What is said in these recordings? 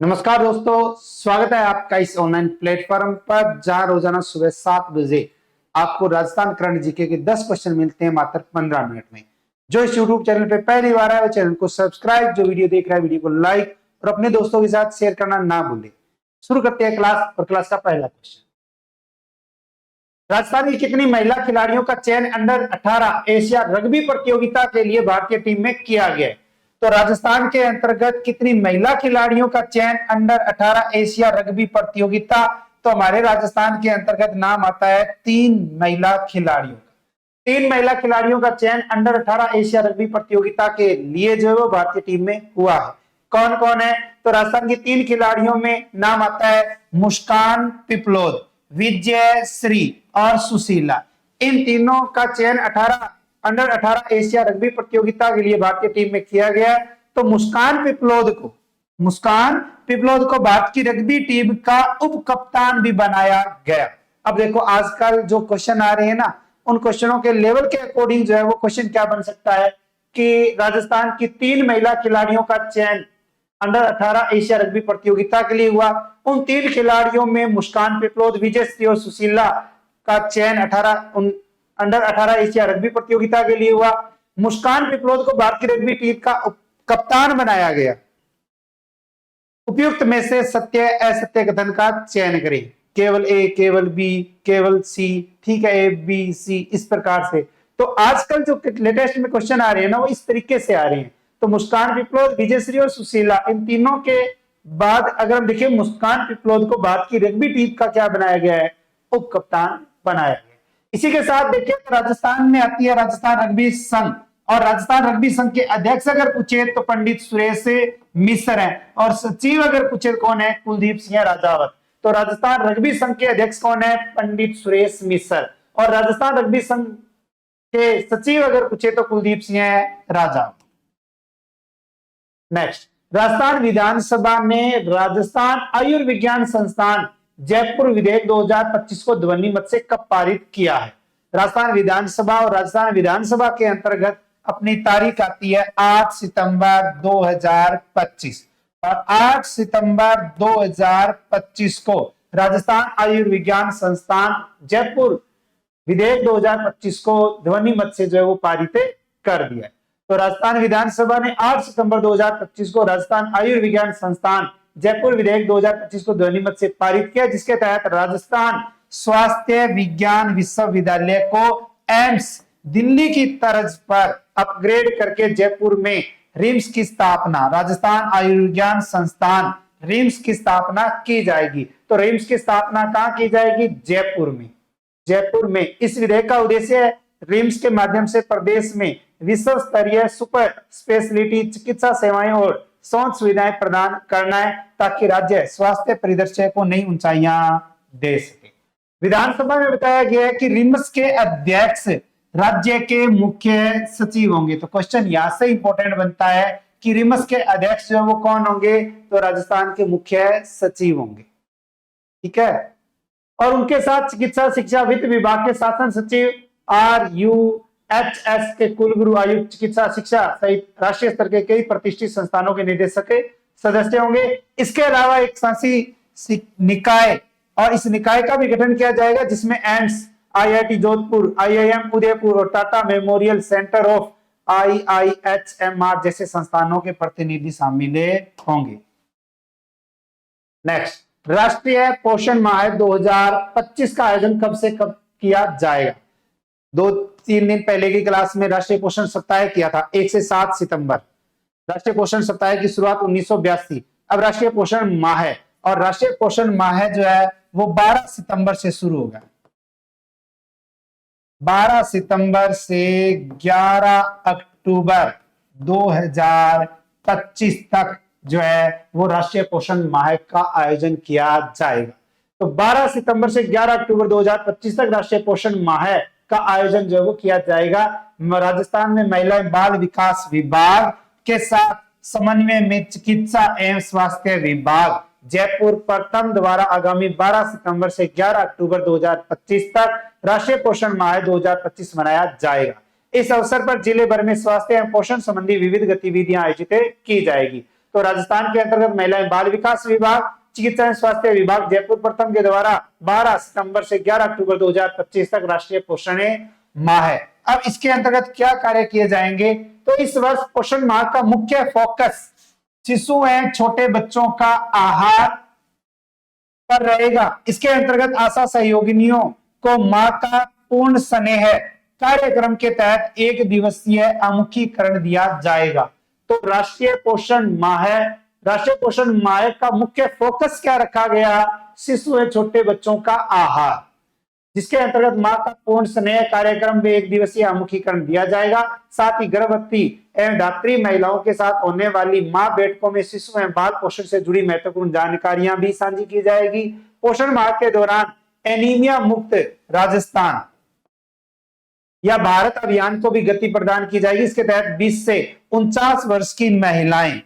नमस्कार दोस्तों, स्वागत है आपका इस ऑनलाइन प्लेटफॉर्म पर जहां रोजाना सुबह 7 बजे आपको राजस्थान करंट जीके के 10 क्वेश्चन मिलते हैं मात्र 15 मिनट में। जो इस यूट्यूब चैनल पे पहली बार आए वो चैनल को सब्सक्राइब, जो वीडियो देख रहा है वीडियो को लाइक और अपने दोस्तों के साथ शेयर करना ना भूले। शुरू करते हैं क्लास। और क्लास का पहला क्वेश्चन, राजस्थान की कितनी महिला खिलाड़ियों का चयन अंडर 18 एशिया रग्बी प्रतियोगिता के लिए भारतीय टीम में किया गया है? तो राजस्थान के अंतर्गत कितनी महिला खिलाड़ियों का चयन अंडर 18 एशिया रग्बी प्रतियोगिता? तो हमारे राजस्थान के अंतर्गत नाम आता है 3 महिला खिलाड़ियों का। 3 महिला खिलाड़ियों का चयन अंडर 18 एशिया रग्बी प्रतियोगिता के लिए जो है वो भारतीय टीम में हुआ है। कौन कौन है? तो राजस्थान की 3 खिलाड़ियों में नाम आता है मुस्कान पिपलोद, विजय श्री और सुशीला। इन तीनों का चयन अंडर 18 एशिया रग्बी प्रतियोगिता के लिए भारतीय टीम में किया गया। तो मुस्कान पिपलोद को भारत की रग्बी टीम का उप कप्तान भी बनाया गया। अब देखो, आजकल जो क्वेश्चन आ रहे हैं ना, उन क्वेश्चनों के लेवल के अकॉर्डिंग जो है वो क्वेश्चन क्या बन सकता है कि राजस्थान की 3 महिला खिलाड़ियों का चयन अंडर 18 एशिया रग्बी प्रतियोगिता के लिए हुआ। उन 3 खिलाड़ियों में मुस्कान पिपलोद, विजय श्री और सुशीला का चयन अंडर 18 एशिया रग्बी प्रतियोगिता के लिए हुआ। मुस्कान पिपलोद को भारतीय रग्बी टीम का कप्तान बनाया गया। उपयुक्त में से सत्य असत्य कथन का चयन करें। केवल ए, केवल बी, केवल सी, ठीक है, ए बी सी, इस प्रकार से। तो आजकल जो लेटेस्ट में क्वेश्चन आ रहे हैं ना, वो इस तरीके से आ रहे हैं। तो मुस्कान पिपलोद, विजयश्री और सुशीला, इन तीनों के बाद अगर हम देखें, मुस्कान पिपलोद को भारत की रग्बी टीम का क्या बनाया गया है? उप कप्तान बनाया गया। इसी के साथ देखिए, राजस्थान में आती है राजस्थान रग्बी संघ, और राजस्थान रग्बी संघ के अध्यक्ष अगर पूछे तो पंडित सुरेश मिश्र हैं, और सचिव अगर पूछे कौन है? कुलदीप सिंह राजावत। तो राजस्थान रग्बी संघ के अध्यक्ष कौन है? पंडित सुरेश मिश्र। और राजस्थान रग्बी संघ के सचिव अगर पूछे तो कुलदीप सिंह राजावत। नेक्स्ट, राजस्थान विधानसभा ने राजस्थान आयुर्विज्ञान संस्थान जयपुर विधेयक 2025 को ध्वनि मत से कब पारित किया है? राजस्थान विधानसभा, और राजस्थान विधानसभा के अंतर्गत अपनी तारीख आती है 8 सितंबर 2025, और 8 सितंबर 2025 को राजस्थान आयुर्विज्ञान संस्थान जयपुर विधेयक 2025 को ध्वनि मत से जो है वो पारित कर दिया। तो राजस्थान विधानसभा ने 8 सितंबर 2025 को राजस्थान आयुर्विज्ञान संस्थान जयपुर विधेयक 2025 को ध्वनि मत से पारित किया, जिसके तहत राजस्थान स्वास्थ्य विज्ञान विश्वविद्यालय को एम्स दिल्ली की तर्ज पर अपग्रेड करके जयपुर में रिम्स की स्थापना, राजस्थान आयुर्विज्ञान संस्थान रिम्स की स्थापना की जाएगी। तो रिम्स की स्थापना कहां की जाएगी? जयपुर में। जयपुर में। इस विधेयक का उद्देश्य है रिम्स के माध्यम से प्रदेश में विश्व स्तरीय सुपर स्पेशलिटी चिकित्सा सेवाएं और स्वास्थ्य सुविधाएं प्रदान करना है, ताकि राज्य स्वास्थ्य परिदृश्य को नई ऊंचाइयां दे सके। विधानसभा में बताया गया है कि रिम्स के अध्यक्ष राज्य के मुख्य सचिव होंगे। तो क्वेश्चन यहां से इंपॉर्टेंट बनता है कि रिम्स के अध्यक्ष जो वो कौन होंगे? तो राजस्थान के मुख्य सचिव होंगे, ठीक है। और उनके साथ चिकित्सा शिक्षा वित्त विभाग के शासन सचिव, RUHS के कुलगुरु, आयुक्त चिकित्सा शिक्षा सहित राष्ट्रीय स्तर के कई प्रतिष्ठित संस्थानों के निदेशक सदस्य होंगे। इसके अलावा एक शासी निकाय, और इस निकाय का भी गठन किया जाएगा, जिसमें AIIMS, IIT Jodhpur, IIM Udaipur और Tata memorial centre of IIHMR जैसे संस्थानों के प्रतिनिधि शामिल होंगे। नेक्स्ट, राष्ट्रीय पोषण माह 2025 का आयोजन कब से कब किया जाएगा? 2-3 दिन पहले की क्लास में राष्ट्रीय पोषण सप्ताह किया था, 1 से 7 सितंबर। राष्ट्रीय पोषण सप्ताह की शुरुआत 1982। अब राष्ट्रीय पोषण माह है, और राष्ट्रीय पोषण माह जो है वो 12 सितंबर से शुरू होगा। 12 सितंबर से 11 अक्टूबर 2025 तक जो है वो राष्ट्रीय पोषण माह का आयोजन किया जाएगा। तो 12 सितंबर से 11 अक्टूबर 2025 तक राष्ट्रीय पोषण माह का आयोजन जो है वो किया जाएगा। राजस्थान में महिला एवं बाल विकास विभाग के साथ समन्वय में चिकित्सा एवं स्वास्थ्य विभाग जयपुर प्रथम द्वारा आगामी 12 सितंबर से 11 अक्टूबर 2025 तक राष्ट्रीय पोषण माह 2025 मनाया जाएगा। इस अवसर पर जिले भर में स्वास्थ्य एवं पोषण संबंधी विविध गतिविधियां आयोजित की जाएगी। तो राजस्थान के अंतर्गत महिला एवं बाल विकास विभाग, चिकित्सा एवं स्वास्थ्य विभाग जयपुर प्रथम के द्वारा 12 सितंबर से 11 अक्टूबर 2025 तक राष्ट्रीय पोषण माह है। अब इसके अंतर्गत क्या कार्य किए जाएंगे, तो इस वर्ष पोषण माह का मुख्य फोकस शिशु एवं छोटे बच्चों का आहार पर रहेगा। इसके अंतर्गत आशा सहयोगिनियों को मां का पूर्ण स्नेह कार्यक्रम के तहत 1 दिवसीय आमुखीकरण दिया जाएगा। तो राष्ट्रीय पोषण माह, राष्ट्रीय पोषण माह का मुख्य फोकस क्या रखा गया, शिशु एवं छोटे बच्चों का आहार, जिसके अंतर्गत मां का पूर्ण स्नेह कार्यक्रम में 1 दिवसीय आमुखीकरण दिया जाएगा। साथ ही गर्भवती एवं धात्री महिलाओं के साथ होने वाली मां बैठकों में शिशु एवं बाल पोषण से जुड़ी महत्वपूर्ण जानकारियां भी साझी की जाएगी। पोषण माह के दौरान एनीमिया मुक्त राजस्थान या भारत अभियान को भी गति प्रदान की जाएगी। इसके तहत 20 से 49 वर्ष की महिलाएं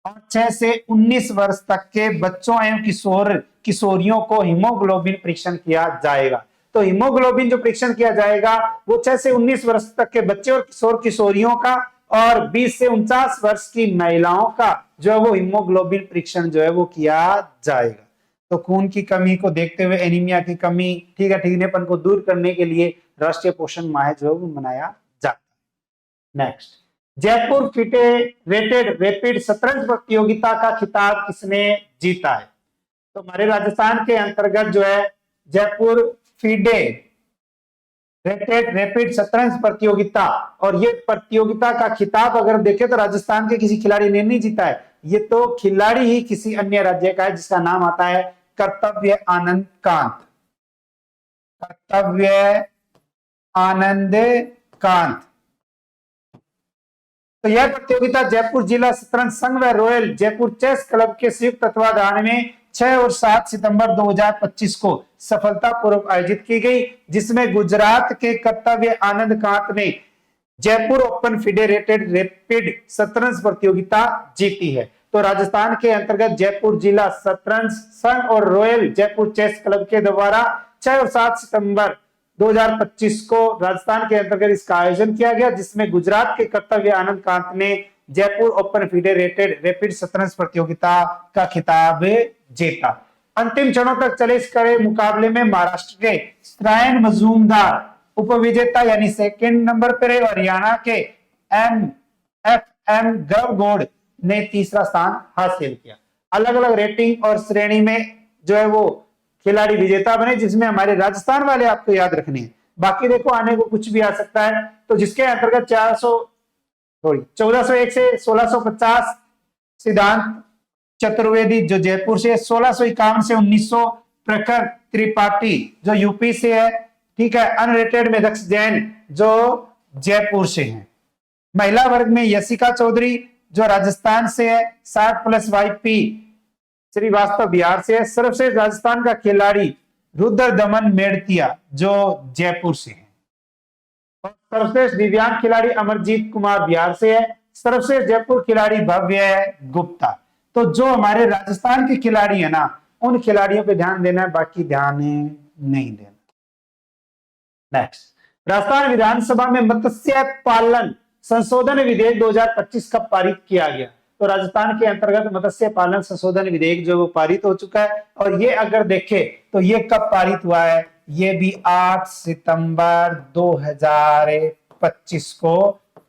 और 6 से 19 वर्ष तक के बच्चों एवं किशोरियों को हीमोग्लोबिन परीक्षण किया जाएगा। तो हीमोग्लोबिन जो परीक्षण किया जाएगा वो 6 से 19 वर्ष तक के बच्चे और किशोर किशोरियों का और 20 से 49 वर्ष की महिलाओं का जो है वो हीमोग्लोबिन परीक्षण जो है वो किया जाएगा। तो खून की कमी को देखते हुए, एनीमिया की कमी, ठीक है, ठीकनेपन को दूर करने के लिए राष्ट्रीय पोषण माह जो है वो मनाया जाता है। नेक्स्ट, जयपुर फेडरेटेड रैपिड शतरंज प्रतियोगिता का खिताब किसने जीता है, तो हमारे राजस्थान के अंतर्गत जो है जयपुर फेडरेटेड रैपिड शतरंज प्रतियोगिता, और ये प्रतियोगिता का खिताब अगर देखें तो राजस्थान के किसी खिलाड़ी ने नहीं जीता है, ये तो खिलाड़ी ही किसी अन्य राज्य का है जिसका नाम आता है कर्तव्य आनंद कांत। कर्तव्य आनंद कांत। तो यह प्रतियोगिता जयपुर जिला शतरंज संघ व रॉयल जयपुर चेस क्लब के संयुक्त तत्वाधान में 6 और 7 सितंबर 2025 को सफलतापूर्वक आयोजित की गई, जिसमें गुजरात के कर्तव्य आनंद कांत ने जयपुर ओपन फेडरेटेड रैपिड शतरंज प्रतियोगिता जीती है। तो राजस्थान के अंतर्गत जयपुर जिला शतरंज संघ और रॉयल जयपुर चेस क्लब के द्वारा 6 और 7 सितंबर 2025 को राजस्थान के अंतर्गत इसका आयोजन किया गया, जिसमें गुजरात के कर्तव्य आनंद कांत ने जयपुर ओपन फेडरेटेड रैपिड शतरंज प्रतियोगिता का खिताब जीता। अंतिम क्षणों तक चले इस कड़े मुकाबले में महाराष्ट्र के श्रायन मजूमदार उपविजेता यानी सेकंड नंबर पर, हरियाणा के एम गर्वगोड़ ने तीसरा स्थान हासिल किया। अलग अलग रेटिंग और श्रेणी में जो है वो खिलाड़ी विजेता बने, जिसमें हमारे राजस्थान वाले आपको याद रखने हैं, बाकी देखो आने को कुछ भी आ सकता है। तो जिसके अंतर्गत 1401 से 1650 सिद्धांत चतुर्वेदी जो जयपुर से, 1651 से 1900 प्रखर त्रिपाठी जो यूपी से है, ठीक है, अनरेटेड में दक्ष जैन जो जयपुर से हैं। महिला वर्ग में यशिका चौधरी जो राजस्थान से है, 60+ YP श्रीवास्तव बिहार से है। सर्वश्रेष्ठ राजस्थान का खिलाड़ी रुद्र दमन मेड़तिया जो जयपुर से है, और सर्वश्रेष्ठ दिव्यांग खिलाड़ी अमरजीत कुमार बिहार से है। सर्वश्रेष्ठ जयपुर खिलाड़ी भव्य गुप्ता। तो जो हमारे राजस्थान के खिलाड़ी है ना, उन खिलाड़ियों पे ध्यान देना है, बाकी ध्यान नहीं देना। नेक्स्ट, राजस्थान विधानसभा में मत्स्य पालन संशोधन विधेयक 2025 कब पारित किया गया, तो राजस्थान के अंतर्गत मत्स्य पालन संशोधन विधेयक जो वो पारित हो चुका है, और ये अगर देखें तो ये कब पारित हुआ है, ये भी 8 सितंबर 2025 को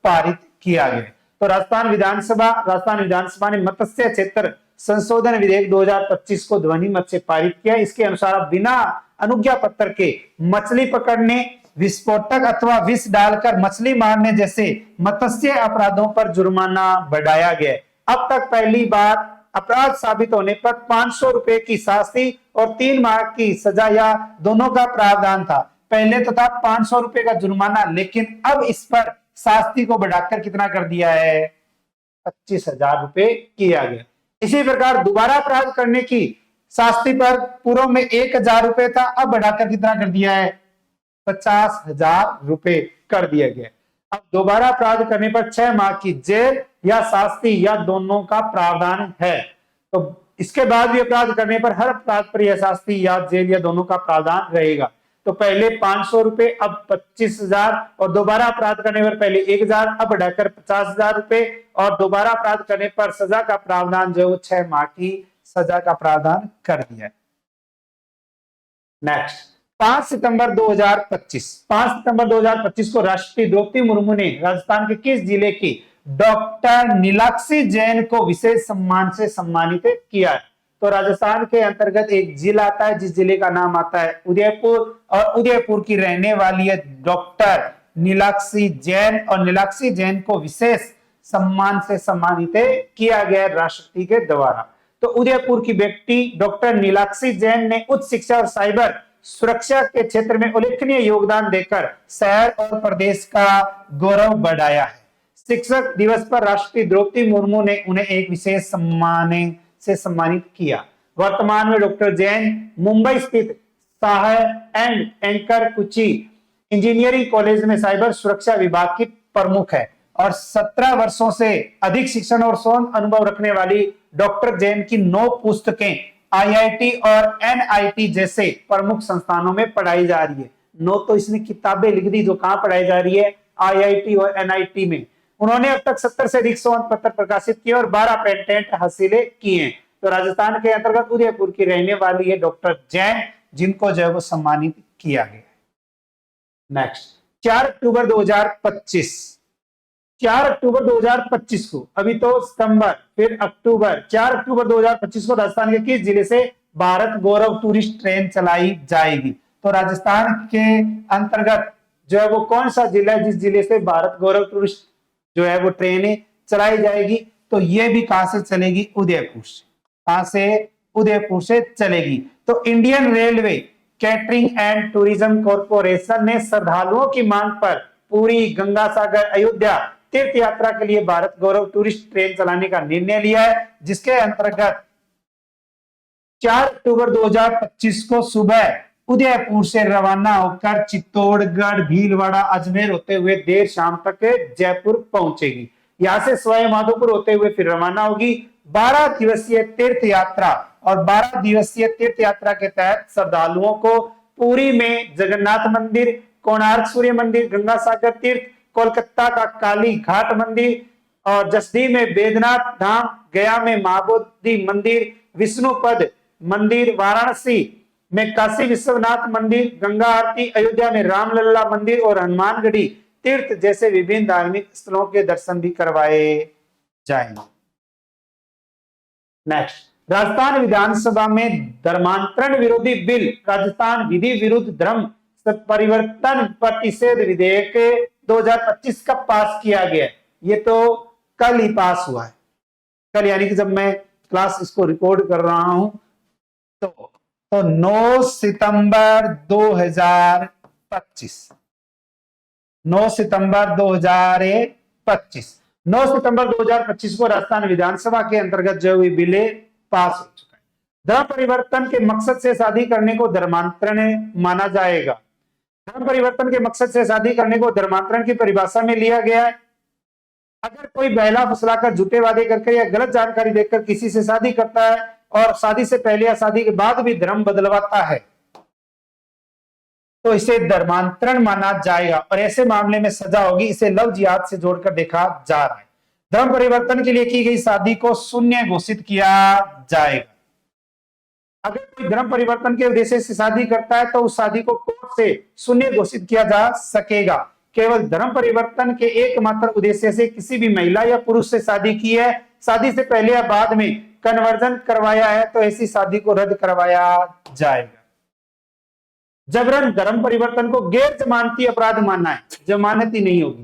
पारित किया गया। तो राजस्थान विधानसभा ने मत्स्य क्षेत्र संशोधन विधेयक 2025 को ध्वनि मत से पारित किया। इसके अनुसार बिना अनुज्ञा पत्र के मछली पकड़ने, विस्फोटक अथवा विष डालकर मछली मारने जैसे मत्स्य अपराधों पर जुर्माना बढ़ाया गया। अब तक पहली बार अपराध साबित होने पर 500 रुपए की शास्ति और 3 माह की सजा या दोनों का प्रावधान था। पहले तो था 500 रुपए का जुर्माना, लेकिन अब इस पर शास्ति को बढ़ाकर कितना कर दिया है, 25,000 रुपए किया गया। इसी प्रकार दोबारा अपराध करने की शास्ति पर पूर्व में 1,000 रुपए था, अब बढ़ाकर कितना कर दिया है, 50,000 रुपए कर दिया गया। अब दोबारा अपराध करने पर 6 माह की जेल या शास्ति या दोनों का प्रावधान है। तो इसके बाद भी अपराध करने पर हर अपराध पर यह शास्ति या जेल या दोनों का प्रावधान रहेगा। तो पहले 500 रुपए, अब 25,000, और दोबारा अपराध करने पर पहले 1,000, अब बढ़ाकर 50,000 रुपए, और दोबारा अपराध करने पर सजा का प्रावधान जो 6 माह की सजा का प्रावधान कर दिया है। नेक्स्ट 5 सितंबर 2025, 5 सितंबर 2025 को राष्ट्रपति द्रौपदी मुर्मू ने राजस्थान के किस जिले की डॉक्टर नीलाक्षी जैन को विशेष सम्मान से सम्मानित किया है? तो राजस्थान के अंतर्गत एक जिला आता है जिस जिले का नाम आता है उदयपुर, और उदयपुर की रहने वाली है डॉक्टर नीलाक्षी जैन, और नीलाक्षी जैन को विशेष सम्मान से सम्मानित किया गया राष्ट्रपति के द्वारा। तो उदयपुर की व्यक्ति डॉक्टर नीलाक्षी जैन ने उच्च शिक्षा और साइबर सुरक्षा के क्षेत्र में उल्लेखनीय योगदान देकर शहर और प्रदेश का गौरव बढ़ाया है। शिक्षक दिवस पर राष्ट्रपति द्रौपदी मुर्मू ने उन्हें एक विशेष सम्मान से सम्मानित किया। वर्तमान में डॉक्टर जैन मुंबई स्थित Shah and anchor Kutchhi engineering college में साइबर सुरक्षा विभाग की प्रमुख है, और 17 वर्षों से अधिक शिक्षण और शोध अनुभव रखने वाली डॉक्टर जैन की 9 पुस्तकें आईआईटी और एनआईटी जैसे प्रमुख संस्थानों में पढ़ाई जा रही है। 9 तो इसने किताबें लिख दी जो कहां पढ़ाई जा रही है, आईआईटी और एनआईटी में। उन्होंने अब तक 70 से अधिक शोध पत्र प्रकाशित किए और 12 पेटेंट हासिल किए। तो राजस्थान के अंतर्गत उदयपुर की रहने वाली है डॉक्टर जैन, जिनको जो है वो सम्मानित किया गया। नेक्स्ट 4 अक्टूबर 2025, 4 अक्टूबर 2025 को, अभी तो सितंबर फिर अक्टूबर, 4 अक्टूबर 2025 को राजस्थान के किस जिले से भारत गौरव टूरिस्ट ट्रेन चलाई जाएगी? तो राजस्थान के अंतर्गत जो है वो कौन सा जिला है जिस जिले से भारत गौरव टूरिस्ट जो है वो ट्रेन चलाई जाएगी? तो ये भी कहां से चलेगी? उदयपुर से। कहां से? उदयपुर से चलेगी। तो Indian railway catering and tourism corporation ने श्रद्धालुओं की मांग पर पूरी, गंगा सागर, अयोध्या तीर्थ यात्रा के लिए भारत गौरव टूरिस्ट ट्रेन चलाने का निर्णय लिया है, जिसके अंतर्गत 4 अक्टूबर 2025 को सुबह उदयपुर से रवाना होकर चित्तौड़गढ़, भीलवाड़ा, अजमेर होते हुए देर शाम तक जयपुर पहुंचेगी। यहां से सवाई माधोपुर होते हुए फिर रवाना होगी। 12 दिवसीय तीर्थ यात्रा, और 12 दिवसीय तीर्थ यात्रा के तहत श्रद्धालुओं को पुरी में जगन्नाथ मंदिर, कोणार्क सूर्य मंदिर, गंगा सागर तीर्थ, कोलकाता का काली घाट मंदिर, और जसदी में बैद्यनाथ धाम, गया में महाबोधि मंदिर, विष्णुपद मंदिर, वाराणसी में काशी विश्वनाथ मंदिर, गंगा आरती, अयोध्या में रामलल्ला मंदिर और हनुमानगढ़ी तीर्थ जैसे विभिन्न धार्मिक स्थलों के दर्शन भी करवाए जाएंगे। नेक्स्ट, राजस्थान विधानसभा में धर्मांतरण विरोधी बिल, राजस्थान विधि विरुद्ध धर्म परिवर्तन प्रतिषेध विधेयक 2025 का पास किया गया। ये तो कल ही पास हुआ है, कल, यानी कि जब मैं क्लास इसको रिकॉर्ड कर रहा हूं तो 9 सितंबर 2025, 9 सितंबर 2025, 9 सितंबर 2025 को राजस्थान विधानसभा के अंतर्गत जो हुई बिल पास हो चुका है। धर्म परिवर्तन के मकसद से शादी करने को धर्मांतरण माना जाएगा। धर्म परिवर्तन के मकसद से शादी करने को धर्मांतरण की परिभाषा में लिया गया है। अगर कोई बहला फुसलाकर, झूठे वादे करके या गलत जानकारी देकर किसी से शादी करता है और शादी से पहले या शादी के बाद भी धर्म बदलवाता है तो इसे धर्मांतरण माना जाएगा, और ऐसे मामले में सजा होगी। इसे लव जिहाद से जोड़कर देखा जा रहा है। धर्म परिवर्तन के लिए की गई शादी को शून्य घोषित किया जाएगा। अगर कोई धर्म परिवर्तन के उद्देश्य से शादी करता है तो उस शादी को कोर्ट से शून्य घोषित किया जा सकेगा। केवल धर्म परिवर्तन के एकमात्र उद्देश्य से किसी भी महिला या पुरुष से शादी की है, शादी से पहले या बाद में कन्वर्जन करवाया है, तो ऐसी शादी को रद्द करवाया जाएगा। जबरन धर्म परिवर्तन को गैर जमानती अपराध मानना है, जमानती नहीं होगी।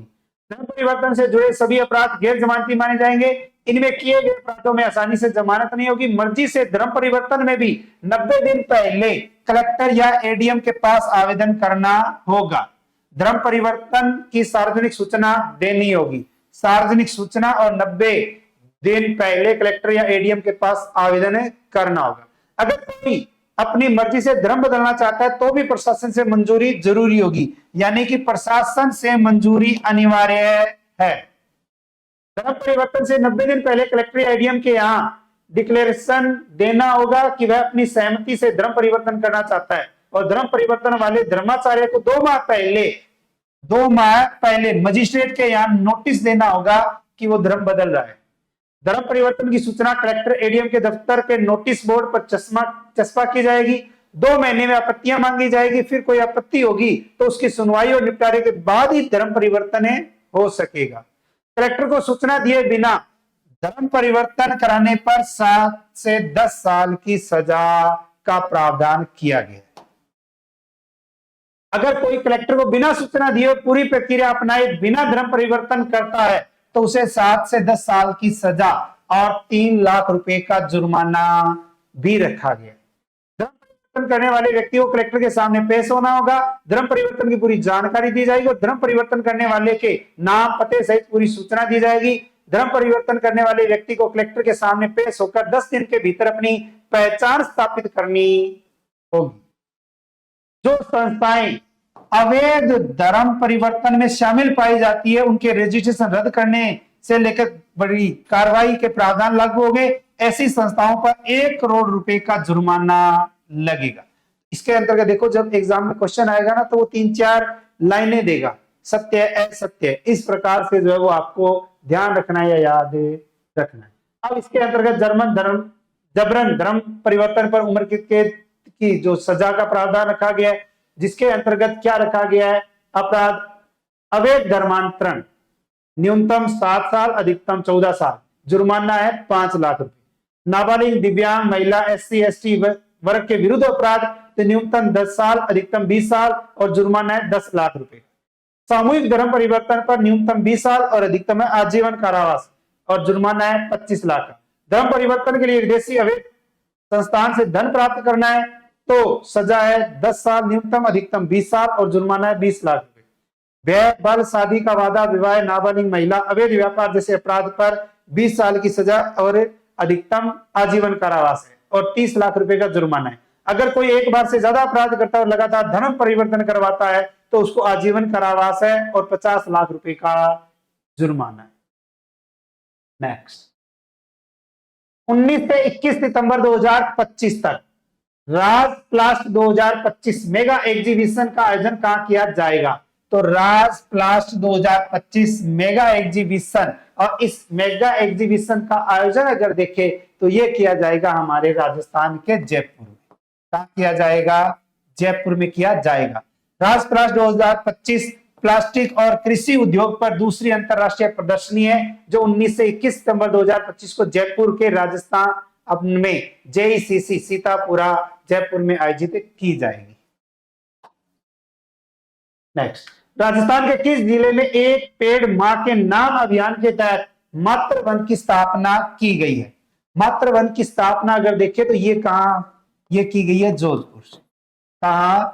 धर्म परिवर्तन से जुड़े सभी अपराध गैर जमानती माने जाएंगे। इनमें किए गए अपराधों में आसानी से जमानत नहीं होगी। मर्जी से धर्म परिवर्तन में भी 90 दिन पहले कलेक्टर या एडीएम के पास आवेदन करना होगा। धर्म परिवर्तन की सार्वजनिक सूचना देनी होगी। सार्वजनिक सूचना, और 90 दिन पहले कलेक्टर या एडीएम के पास आवेदन करना होगा। अगर कोई अपनी मर्जी से धर्म बदलना चाहता है तो भी प्रशासन से मंजूरी जरूरी होगी, यानी कि प्रशासन से मंजूरी अनिवार्य है। धर्म परिवर्तन से 90 दिन पहले कलेक्टर या एडीएम के यहाँ डिक्लेरेशन देना होगा कि वह अपनी सहमति से धर्म परिवर्तन करना चाहता है। और धर्म परिवर्तन वाले धर्माचार्य को 2 माह पहले मजिस्ट्रेट के यहाँ नोटिस देना होगा कि वो धर्म बदल रहा है। धर्म परिवर्तन की सूचना कलेक्टर एडीएम के दफ्तर के नोटिस बोर्ड पर चस्पा की जाएगी। 2 महीने में आपत्तियां मांगी जाएगी, फिर कोई आपत्ति होगी तो उसकी सुनवाई और निपटारे के बाद ही धर्म परिवर्तन हो सकेगा। कलेक्टर को सूचना दिए बिना धर्म परिवर्तन कराने पर 7 से 10 साल की सजा का प्रावधान किया गया है। अगर कोई कलेक्टर को बिना सूचना दिए पूरी प्रक्रिया अपनाए बिना धर्म परिवर्तन करता है तो उसे 7 से 10 साल की सजा और 3 लाख रुपए का जुर्माना भी रखा गया। धर्म परिवर्तन करने वाले व्यक्ति को कलेक्टर के सामने पेश होना होगा। धर्म परिवर्तन की पूरी जानकारी दी जाएगी और धर्म परिवर्तन करने वाले के नाम पते सहित पूरी सूचना दी जाएगी। धर्म परिवर्तन करने वाले व्यक्ति को कलेक्टर के सामने पेश होकर 10 दिन के भीतर अपनी पहचान स्थापित करनी होगी। जो संस्थाएं अवैध धर्म परिवर्तन में शामिल पाई जाती है उनके रजिस्ट्रेशन रद्द करने से लेकर बड़ी कार्रवाई के प्रावधान लागू हो गए। ऐसी संस्थाओं पर 1 करोड़ रुपए का जुर्माना लगेगा। इसके अंतर्गत देखो, जब एग्जाम में क्वेश्चन आएगा ना तो वो 3-4 लाइनें देगा, सत्य असत्य, इस प्रकार से जो है वो आपको ध्यान रखना है या याद रखना है। अब इसके अंतर्गत जबरन धर्म परिवर्तन पर उम्र की जो सजा का प्रावधान रखा गया है, जिसके अंतर्गत क्या रखा गया है, अपराध अवैध धर्मांतरण, न्यूनतम 7 साल अधिकतम 14 साल, जुर्माना है 5 लाख रुपए। नाबालिग, दिव्यांग, महिला, SC ST वर्ग के विरुद्ध अपराध तो न्यूनतम 10 साल अधिकतम 20 साल और जुर्माना है 10 लाख रुपए। सामूहिक धर्म परिवर्तन पर न्यूनतम 20 साल और अधिकतम है आजीवन कारावास और जुर्माना है 25 लाख का। धर्म परिवर्तन के लिए विदेशी अवैध संस्थान से धन प्राप्त करना है तो सजा है 10 साल न्यूनतम अधिकतम 20 साल और जुर्माना है 20 लाख रुपए। व्यय, बल, शादी का वादा, विवाह, नाबालिग महिला, अवैध व्यापार जैसे अपराध पर 20 साल की सजा और अधिकतम आजीवन कारावास है और 30 लाख रुपए का जुर्माना है। अगर कोई एक बार से ज्यादा अपराध करता है और लगातार धर्म परिवर्तन करवाता है तो उसको आजीवन कारावास है और 50 लाख रुपए का जुर्माना है। नेक्स्ट, 19 से 21 सितंबर 2025 तक राज प्लास्ट 2025 मेगा एग्जीबिशन का आयोजन कहां किया जाएगा? तो राज प्लास्ट 2025 मेगा एग्जीबिशन, और इस मेगा एग्जीबिशन का आयोजन अगर देखें तो यह किया जाएगा हमारे राजस्थान के जयपुर में। कहां किया जाएगा? जयपुर में किया जाएगा। राज प्लास्ट 2025 प्लास्टिक और कृषि उद्योग पर दूसरी अंतरराष्ट्रीय प्रदर्शनी है जो 19 से 21 सितंबर 2025 को जयपुर के राजस्थान में JECC सीतापुरा जयपुर में आयोजित की जाएगी। नेक्स्ट, राजस्थान के किस जिले में एक पेड़ मां के नाम अभियान के तहत मातृ वन की स्थापना की गई है? मातृ वन की स्थापना अगर देखें तो ये कहां ये की गई है? जोधपुर से। कहां?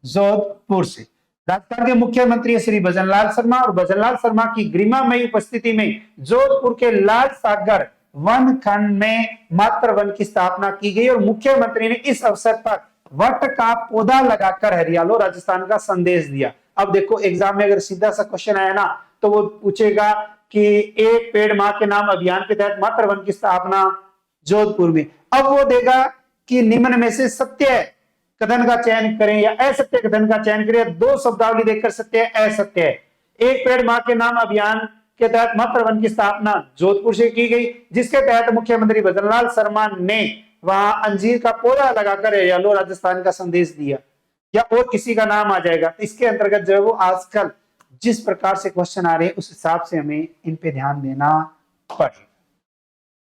जोधपुर से। राजस्थान के मुख्यमंत्री श्री भजनलाल शर्मा और भजनलाल शर्मा की गरिमामयी उपस्थिति में जोधपुर के लाल सागर वन खंड में मातृ वन की स्थापना की गई और मुख्यमंत्री ने इस अवसर पर वट का पौधा लगाकर हरियालो राजस्थान का संदेश दिया। अब देखो एग्जाम में अगर सीधा सा क्वेश्चन आया ना तो वो पूछेगा कि एक पेड़ मां के नाम अभियान के तहत मातृ वन की स्थापना जोधपुर में। अब वो देगा कि निम्न में से सत्य कथन का चयन करें या असत्य कथन का चयन करें। 2 शब्दावली देखकर सत्य है असत्य है। एक पेड़ मां के नाम अभियान के तहत मातृ वन की स्थापना जोधपुर से की गई, जिसके तहत मुख्यमंत्री भजनलाल शर्मा ने वहां अंजीर का पौधा लगाकर हरियालो राजस्थान का संदेश दिया, या और किसी का नाम आ जाएगा। तो इसके अंतर्गत जो है वो आजकल जिस प्रकार से क्वेश्चन आ रहे हैं उस हिसाब से हमें इन पे ध्यान देना पड़ेगा।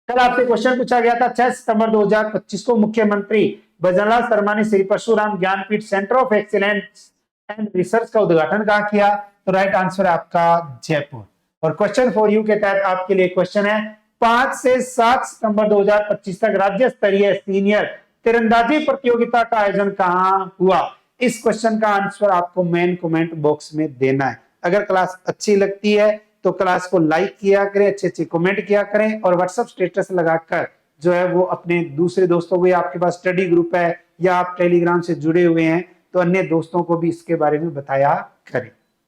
कल आपसे क्वेश्चन पूछा गया था 6 सितंबर 2025 को मुख्यमंत्री भजनलाल शर्मा ने Shri Parshuram Gyanpeeth centre of excellence and research का उद्घाटन कहां किया? तो राइट आंसर है आपका जयपुर। और क्वेश्चन फॉर यू के तहत आपके लिए क्वेश्चन है 5 से 7 सितंबर 2025 तक राज्य स्तरीय सीनियर तीरंदाजी प्रतियोगिता का आयोजन कहां हुआ? इस क्वेश्चन का आंसर आपको मेन कमेंट बॉक्स में देना है। अगर क्लास अच्छी लगती है तो क्लास को लाइक किया करें, अच्छे कमेंट किया करें और व्हाट्सएप स्टेटस लगाकर जो है वो अपने दूसरे दोस्तों को, या आपके पास स्टडी ग्रुप है या आप टेलीग्राम से जुड़े हुए हैं तो अन्य दोस्तों को भी इसके बारे में बताया करें।